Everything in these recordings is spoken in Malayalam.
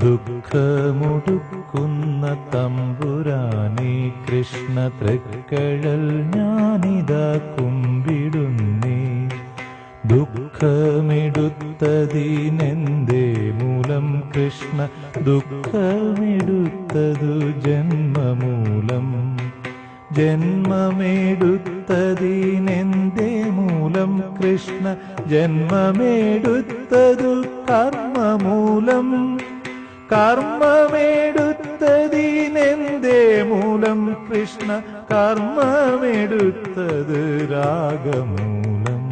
ദുഃഖമൊടുക്കുന്ന തമ്പുരാനേ കൃഷ്ണ തൃക്കഴൽ ഞാനിതാ കുമ്പിടുന്നേ. ദുഃഖമെടുത്തതിനെന്തേ മൂലം കൃഷ്ണ, ദുഃഖമെടുത്തതു ജന്മമൂലം. ജന്മമെടുത്തതിനെന്തേ മൂലം കൃഷ്ണ, ജന്മമെടുത്തതു കർമ്മമൂലം. കർമ്മമെടുത്തതിനെന്തേ മൂലം കൃഷ്ണ, കർമ്മമെടുത്തത് രാഗമൂലം.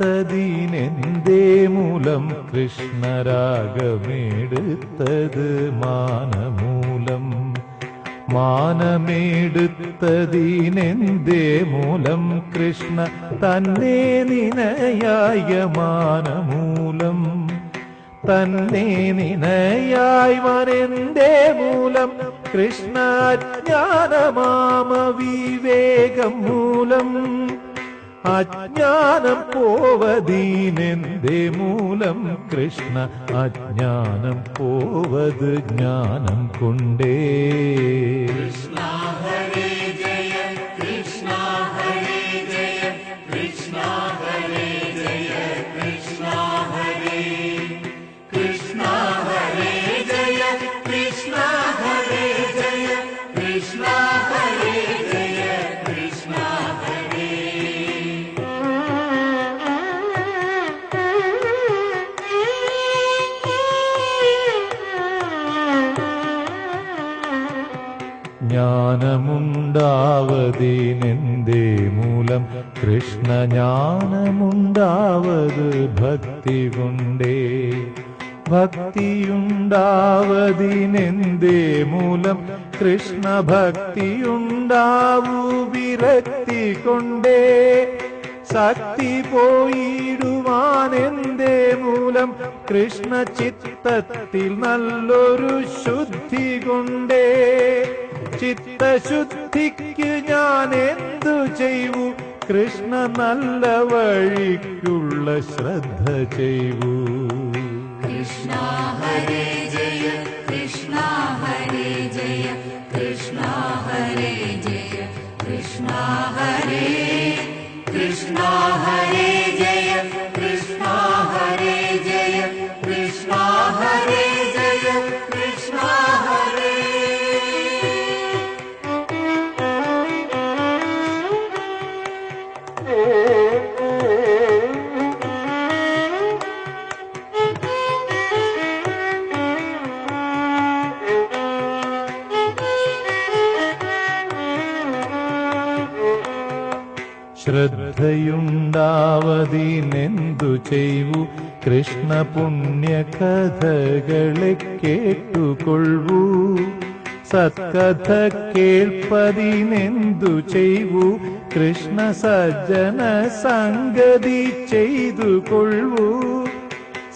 രാഗമെടുത്തതിനെന്തേ മൂലം കൃഷ്ണ, രാഗമെടുത്തത് മാനമൂലം. മാനമെടുത്തതിനെന്തേ മൂലം കൃഷ്ണ, തന്നെ നിനയായ മാനമൂലം. തന്നെ നിനയായി വരെന്തേ മൂലം കൃഷ്ണ, അജ്ഞാനമാമ വിവേകം മൂലം. അജ്ഞാനം പോവതീനെന്തേ മൂലം കൃഷ്ണ, അജ്ഞാനം പോവത് ജ്ഞാനം കൊണ്ടേ. കൃഷ്ണ ഹരേ ജയ കൃഷ്ണ ഹരേ ജയ കൃഷ്ണ ഹരേ ജയ കൃഷ്ണ ഹരേ. കൃഷ്ണ ഹരേ ജയ കൃഷ്ണ ഹരേ ജയ കൃഷ്ണ ഹരേ ജയ കൃഷ്ണ ഹരേ. ജ്ഞാനമുണ്ടാവതിനെന്തേ മൂലം കൃഷ്ണ, ജ്ഞാനമുണ്ടാവത് ഭക്തി കൊണ്ടേ. ഭക്തിയുണ്ടാവതിനെന്തേ മൂലം കൃഷ്ണ, ഭക്തിയുണ്ടാവൂ വിരക്തി കൊണ്ടേ. ശക്തി പോയിടുവാനെന്തേ മൂലം കൃഷ്ണ, ചിത്തത്തിൽ നല്ലൊരു ശുദ്ധി കൊണ്ടേ. ചിത്തശുദ്ധിക്ക് ഞാൻ എന്തു ചെയ്യൂ കൃഷ്ണ, നല്ല വഴിക്കുള്ള ശ്രദ്ധ ചെയ്യൂ. കൃഷ്ണ ഹരേ ജയ കൃഷ്ണ ഹരേ ജയ കൃഷ്ണ ഹരേ ജയ കൃഷ്ണ ഹരേ. കൃഷ്ണ ഹരേ ജയ കൃഷ്ണ ഹരേ ജയ കൃഷ്ണ ഹരേ ജയ കൃഷ്ണ ഹരേ. ശ്രദ്ധയുണ്ടാവതിനെന്തു ചെയ്യൂ കൃഷ്ണ, പുണ്യകഥകളെ കേട്ടുകൊള്ളൂ. സത്കഥ കേൾപ്പതിനെന്തു ചെയ്യൂ കൃഷ്ണ, സജ്ജന സംഗതി ചെയ്തുകൊള്ളൂ.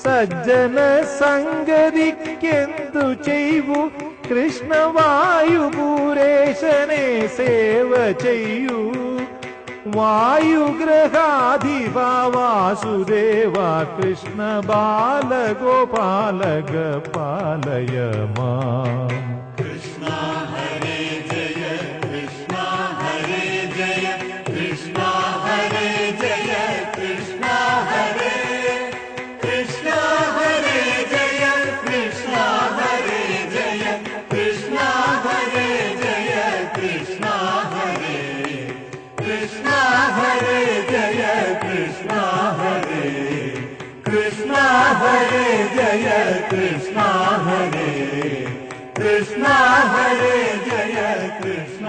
സജ്ജന സംഗതിക്കെന്തു ചെയ്യൂ കൃഷ്ണ, വായുപൂരേശനെ സേവ ചെയ്യൂ. വായുഗ്രഹാധിപ വാസുദേവ കൃഷ്ണ, ബാലഗോപാലക പാലയ മാം. കൃഷ്ണ ഹരേ ജയ കൃഷ്ണ ഹരേ ജയ കൃഷ്ണ ഹരേ ജയ കൃഷ്ണ ഹരേ. കൃഷ്ണ ഹരേ ജയ കൃഷ്ണ ഹരേ ജയ കൃഷ്ണ ഹരേ ജയ കൃഷ്ണ ഹരേ. കൃഷ്ണ ഹരേ ജയ കൃഷ്ണ ഹരേ. കൃഷ്ണ ഹരേ ജയ കൃഷ്ണ ഹരേ. कृष्णा हरे जय कृष्ण